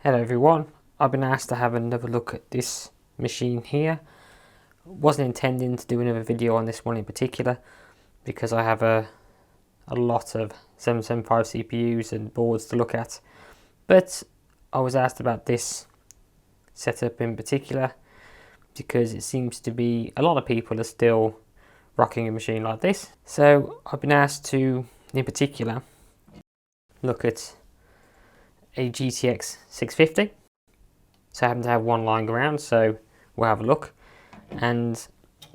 Hello everyone, I've been asked to have another look at this machine here. Wasn't intending to do another video on this one in particular because I have a lot of 775 CPUs and boards to look at, but I was asked about this setup in particular because it seems to be a lot of people are still rocking a machine like this. So I've been asked to, in particular, look at a GTX 650. So I happen to have one lying around, so we'll have a look. And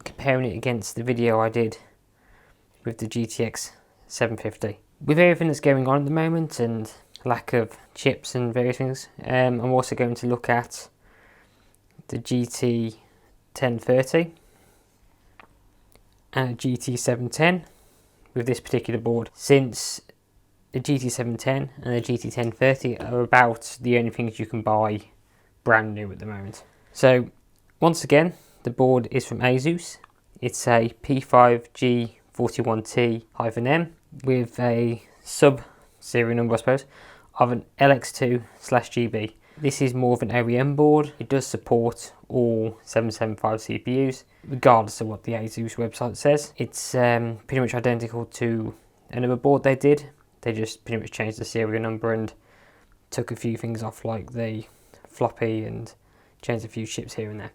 comparing it against the video I did with the GTX 750. With everything that's going on at the moment and lack of chips and various things, I'm also going to look at the GT1030 and GT710 with this particular board, since the GT710 and the GT1030 are about the only things you can buy brand new at the moment. So once again, the board is from ASUS. It's a P5G41T-M with a sub serial number, I suppose, of an LX2/GB. This is more of an OEM board. It does support all 775 CPUs, regardless of what the ASUS website says. It's pretty much identical to another board they did. They just pretty much changed the serial number and took a few things off, like the floppy, and changed a few chips here and there.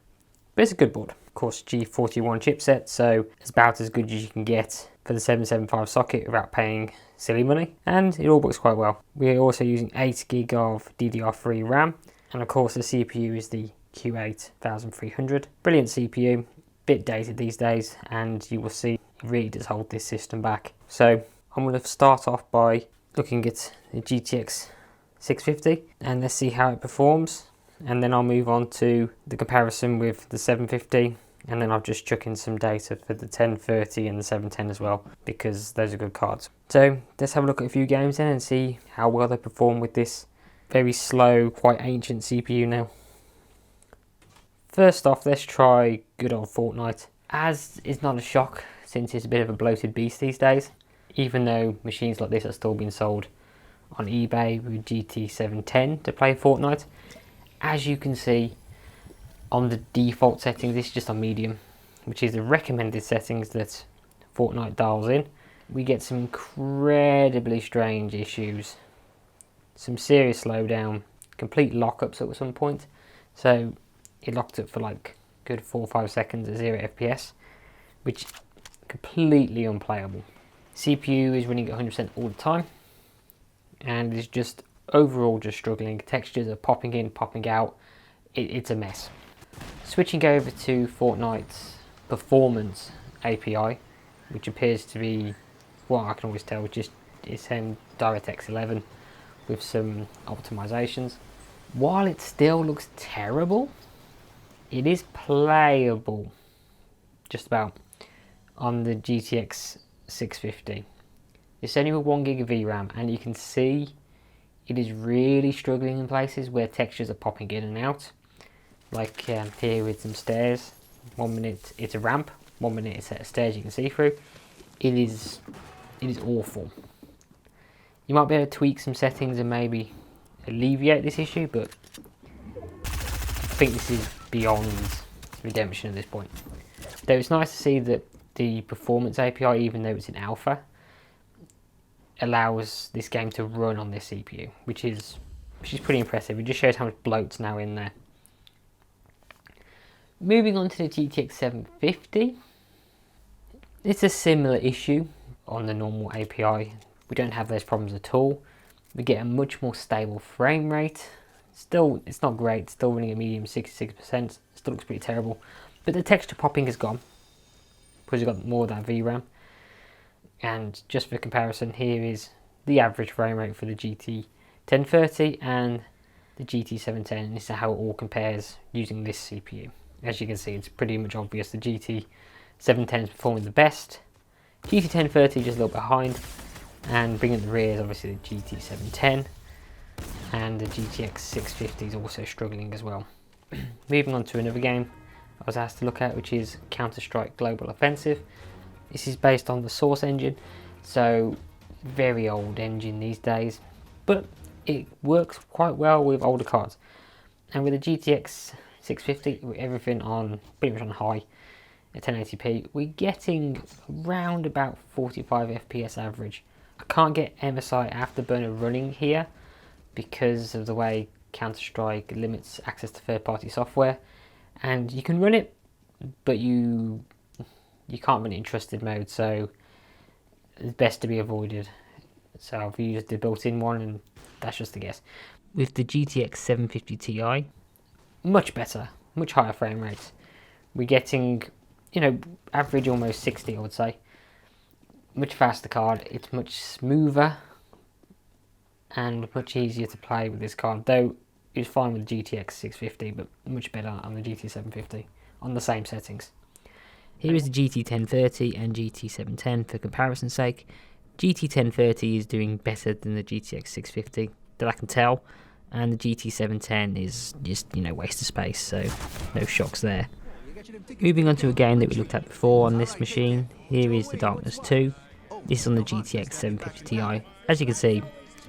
But it's a good board. Of course, G41 chipset, so it's about as good as you can get for the 775 socket without paying silly money, and it all works quite well. We're also using 8GB of DDR3 RAM, and of course the CPU is the Q8300. Brilliant CPU, bit dated these days, and you will see it really does hold this system back. So I'm going to start off by looking at the GTX 650 and let's see how it performs, and then I'll move on to the comparison with the 750, and then I'll just chuck in some data for the 1030 and the 710 as well, because those are good cards. So let's have a look at a few games then and see how well they perform with this very slow, quite ancient CPU now. First off, let's try good old Fortnite. As it's not a shock, since it's a bit of a bloated beast these days, even though machines like this are still being sold on eBay with GT710 to play Fortnite. As you can see on the default settings, this is just on medium, which is the recommended settings that Fortnite dials in. We get some incredibly strange issues, some serious slowdown, complete lockups at some point. So it locked up for like good 4 or 5 seconds at 0 FPS, which is completely unplayable. CPU is running at 100% all the time, and is just overall just struggling. Textures are popping in, popping out. It's a mess. Switching over to Fortnite's performance API, which appears to be what I can always tell, just it's DirectX 11 with some optimizations. While it still looks terrible, it is playable just about on the GTX 650. It's only with 1GB of VRAM, and you can see it is really struggling in places where textures are popping in and out, like here with some stairs. 1 minute it's a ramp, 1 minute it's a stairs you can see through. It is awful. You might be able to tweak some settings and maybe alleviate this issue, but I think this is beyond redemption at this point. Though it's nice to see that the performance API, even though it's in alpha, allows this game to run on this CPU, which is pretty impressive. It just shows how much bloat's now in there. Moving on to the GTX 750, it's a similar issue on the normal API. We don't have those problems at all. We get a much more stable frame rate. Still, it's not great, still running at medium 66%, still looks pretty terrible. But the texture popping is gone, because you've got more of that VRAM. And just for comparison, here is the average frame rate for the GT1030 and the GT710, and this is how it all compares using this CPU. As you can see, it's pretty much obvious the GT710 is performing the best, GT1030 just a little behind, and bringing the rear is obviously the GT710, and the GTX 650 is also struggling as well. Moving on to another game I was asked to look at, which is Counter-Strike Global Offensive. This is based on the Source engine, so very old engine these days, but it works quite well with older cards. And with the GTX 650, with everything on pretty much on high at 1080p, we're getting around about 45 FPS average. I can't get MSI Afterburner running here because of the way Counter-Strike limits access to third-party software, and you can run it, but you can't run it in trusted mode, so it's best to be avoided. So I've used the built-in one, and that's just a guess. With the GTX 750 Ti, much better, much higher frame rates. We're getting, you know, average almost 60, I would say. Much faster card, it's much smoother and much easier to play with this card, though it's fine with the GTX 650, but much better on the GT750 on the same settings. Here is the GT1030 and GT710 for comparison's sake. GT1030 is doing better than the GTX 650 that I can tell, and the GT710 is just, you know, waste of space, so no shocks there. Moving on to a game that we looked at before on this machine, here is the Darkness 2. This is on the GTX 750 Ti. As you can see,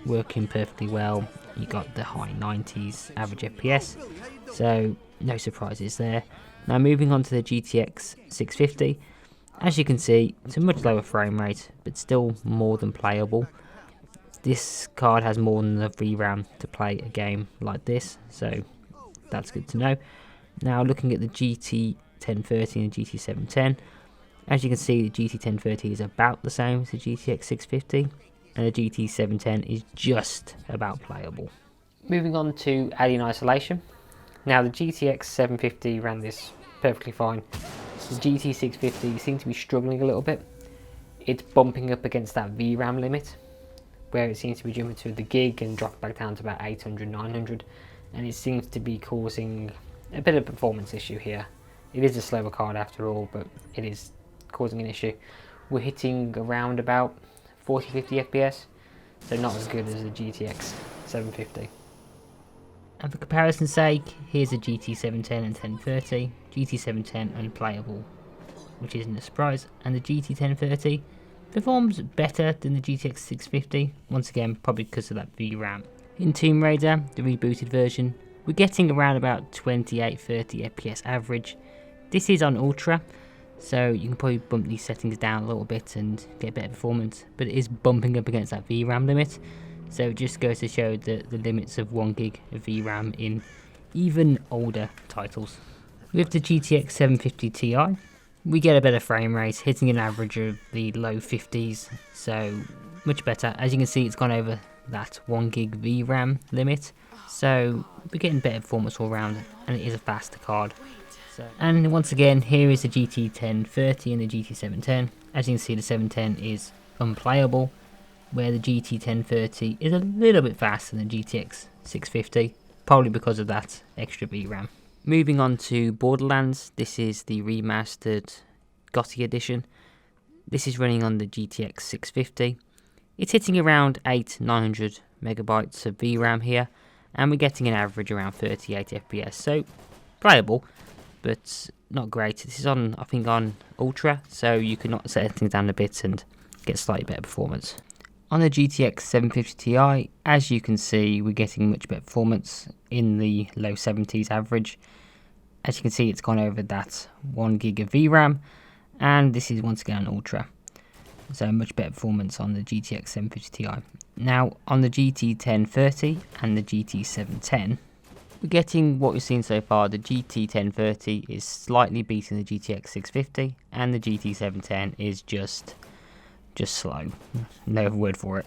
working perfectly well. You got the high 90s average FPS, so no surprises there. Now moving on to the GTX 650, as you can see, it's a much lower frame rate, but still more than playable. This card has more than enough VRAM to play a game like this, so that's good to know. Now looking at the GT1030 and GT710, as you can see, the GT1030 is about the same as the GTX 650, and the GT710 is just about playable. Moving on to alien isolation. Now the GTX 750 ran this perfectly fine. The GT650 seems to be struggling a little bit. It's bumping up against that VRAM limit, where it seems to be jumping to the gig and dropping back down to about 800, 900, and it seems to be causing a bit of a performance issue here. It is a slower card after all, but it is causing an issue. We're hitting around about 40-50 FPS, so not as good as the GTX 750. And for comparison's sake, here's the GT710 and 1030, GT710 unplayable, which isn't a surprise, and the GT1030 performs better than the GTX 650, once again probably because of that VRAM. In Tomb Raider, the rebooted version, we're getting around about 28-30 FPS average. This is on Ultra, so you can probably bump these settings down a little bit and get better performance, but it is bumping up against that VRAM limit, so it just goes to show the limits of 1 gig of VRAM in even older titles. With the GTX 750 Ti, we get a better frame rate, hitting an average of the low 50s, so much better. As you can see, it's gone over that 1 gig VRAM limit, so we're getting better performance all around, and it is a faster card. And once again, here is the GT1030 and the GT710. As you can see, the 710 is unplayable, where the GT1030 is a little bit faster than the GTX 650, probably because of that extra VRAM. Moving on to Borderlands, this is the remastered GOTY edition. This is running on the GTX 650. It's hitting around 800-900 megabytes of VRAM here, and we're getting an average around 38 FPS, so playable, but not great. This is on, I think, on Ultra, so you can not set things down a bit and get slightly better performance. On the GTX 750 Ti, as you can see, we're getting much better performance in the low 70s average. As you can see, it's gone over that 1 gig of VRAM, and this is once again on Ultra. So much better performance on the GTX 750 Ti. Now on the GT1030 and the GT710, we're getting what we've seen so far. The GT1030 is slightly beating the GTX 650, and the GT710 is just slow. No other word for it.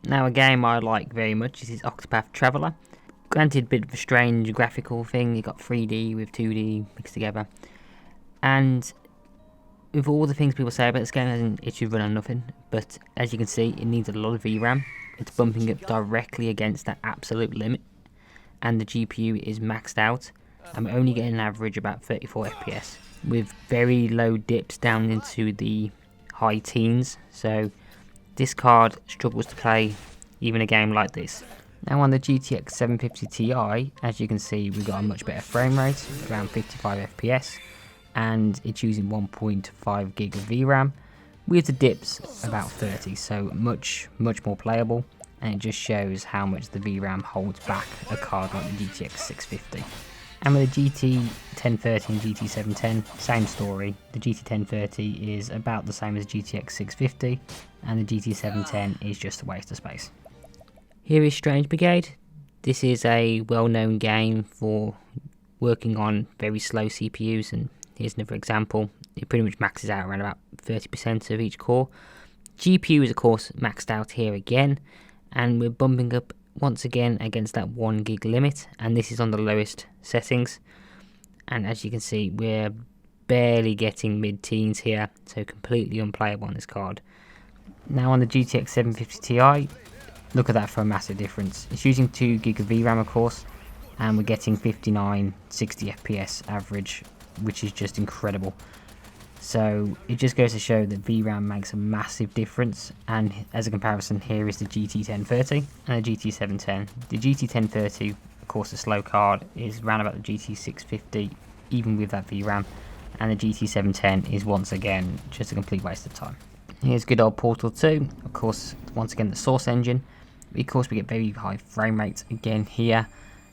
Now a game I like very much is Octapath Traveller. Granted, a bit of a strange graphical thing. You got 3D with 2D mixed together, and with all the things people say about this game, it should run on nothing. But as you can see, it needs a lot of VRAM. It's bumping up directly against that absolute limit, and the GPU is maxed out. I'm only getting an average about 34 FPS with very low dips down into the high teens, so this card struggles to play even a game like this. Now on the GTX 750 Ti, as you can see, we've got a much better frame rate, around 55 FPS, and it's using 1.5 gig of VRAM, with the dips about 30, so much more playable. and it just shows how much the VRAM holds back a card like the GTX650. And with the GT1030 and GT710, same story. The GT1030 is about the same as GTX650, and the GT710 is just a waste of space. Here is Strike Brigade. This is a well-known game for working on very slow CPUs, and here's another example. It pretty much maxes out around about 30% of each core. GPU is of course maxed out here again, and we're bumping up once again against that 1 gig limit, and this is on the lowest settings, and as you can see we're barely getting mid-teens here, so completely unplayable on this card. Now on the GTX 750 Ti, look at that for a massive difference. It's using 2 gig of VRAM of course, and we're getting 59-60 FPS average, which is just incredible. So it just goes to show that VRAM makes a massive difference, and as a comparison here is the GT1030 and the GT710. The GT1030, of course a slow card, is around about the GT650 even with that VRAM, and the GT710 is once again just a complete waste of time. Here's good old Portal 2, of course once again the source engine. Of course we get very high frame rates again here,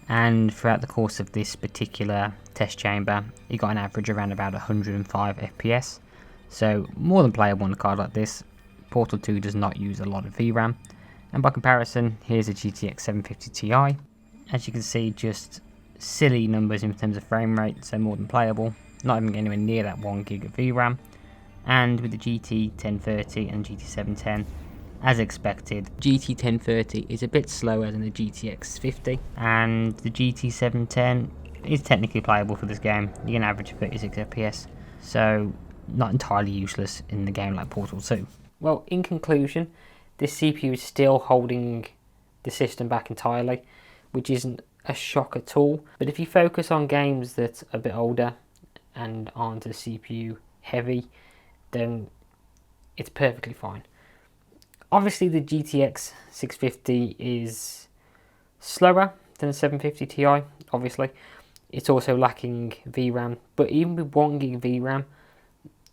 and throughout the course of this particular test chamber you got an average around about 105 FPS, so more than playable on a card like this. Portal 2 does not use a lot of VRAM, and by comparison here's a GTX 750 Ti. As you can see, just silly numbers in terms of frame rate, so more than playable, not even anywhere near that 1 gig of VRAM. And with the GT1030 and GT710, as expected, GT1030 is a bit slower than the GTX650, and the GT710 is technically playable for this game. You can average 36 FPS, so not entirely useless in the game like Portal 2. Well, in conclusion, this CPU is still holding the system back entirely, which isn't a shock at all. But if you focus on games that are a bit older and aren't as CPU heavy, then it's perfectly fine. Obviously the GTX 650 is slower than the 750 Ti, obviously. It's also lacking VRAM, but even with 1 gig VRAM,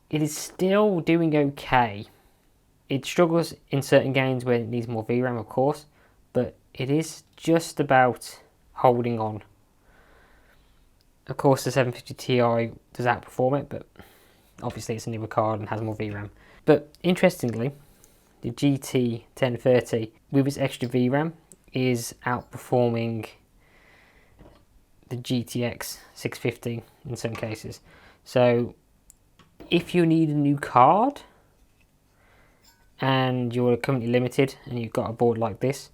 it is still doing okay. It struggles in certain games where it needs more VRAM of course, but it is just about holding on. Of course the 750 Ti does outperform it, but obviously it's a newer card and has more VRAM. But interestingly, the GT1030 with its extra VRAM is outperforming the GTX 650 in some cases. So if you need a new card and you're currently limited and you've got a board like this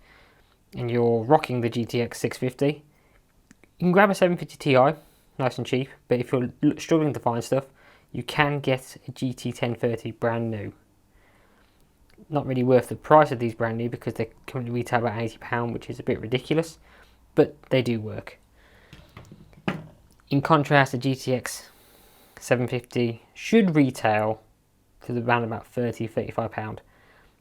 and you're rocking the GTX 650, you can grab a 750 Ti, nice and cheap, but if you're struggling to find stuff, you can get a GT1030 brand new. Not really worth the price of these brand new because they currently retail about £80, which is a bit ridiculous, but they do work. In contrast, the GTX 750 should retail to around about £30-35.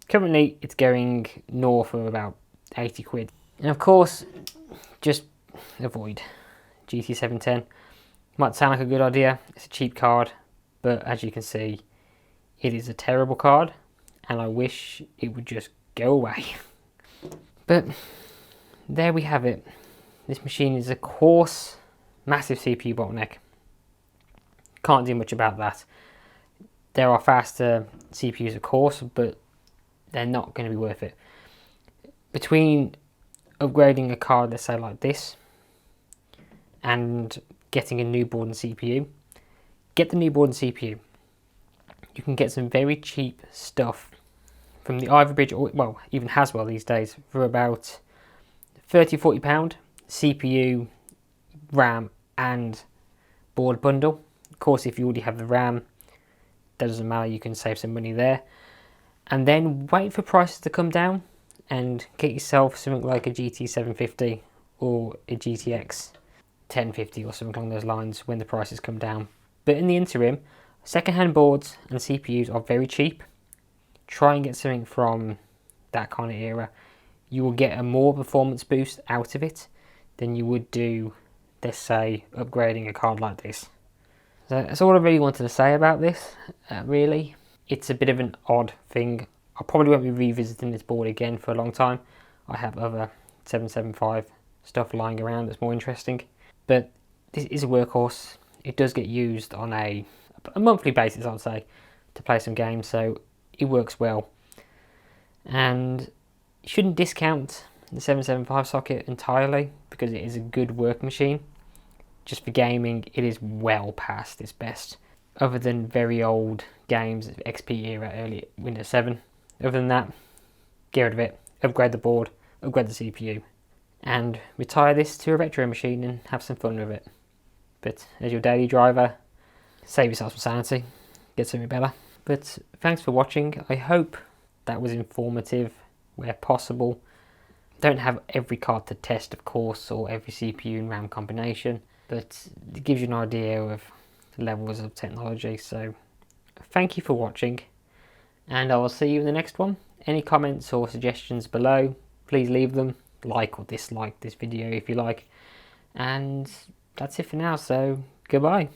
Currently it's going north of about 80 quid. And of course, just avoid GT710. Might sound like a good idea, it's a cheap card, but as you can see, it is a terrible card, and I wish it would just go away. But there we have it. This machine is of course massive CPU bottleneck. Can't do much about that. There are faster CPUs of course, but they're not going to be worth it. Between upgrading a card, let's say like this, and getting a new board and CPU, get the new board and CPU. You can get some very cheap stuff from the Ivy Bridge, or well, even Haswell these days, for about £30-40. CPU, RAM and board bundle. Of course, if you already have the RAM, that doesn't matter, you can save some money there. And then wait for prices to come down and get yourself something like a GT750 or a GTX 1050 or something along those lines when the prices come down. But in the interim, second-hand boards and CPUs are very cheap. Try and get something from that kind of era. You will get a more performance boost out of it than you would do, let's say, upgrading a card like this. So that's all I really wanted to say about this, really. It's a bit of an odd thing. I probably won't be revisiting this board again for a long time. I have other 775 stuff lying around that's more interesting. But this is a workhorse. It does get used on a monthly basis, I'd say, to play some games, so it works well. And you shouldn't discount the 775 socket entirely, because it is a good work machine. Just for gaming, it is well past its best. Other than very old games, XP era, early Windows 7. Other than that, get rid of it, upgrade the board, upgrade the CPU, and retire this to a retro machine and have some fun with it. But as your daily driver, save yourself some sanity, get something better. But thanks for watching. I hope that was informative where possible. Don't have every card to test, of course, or every CPU and RAM combination, but it gives you an idea of levels of technology. So thank you for watching, and I will see you in the next one. Any comments or suggestions below, please leave them. Like or dislike this video if you like. And that's it for now, so goodbye.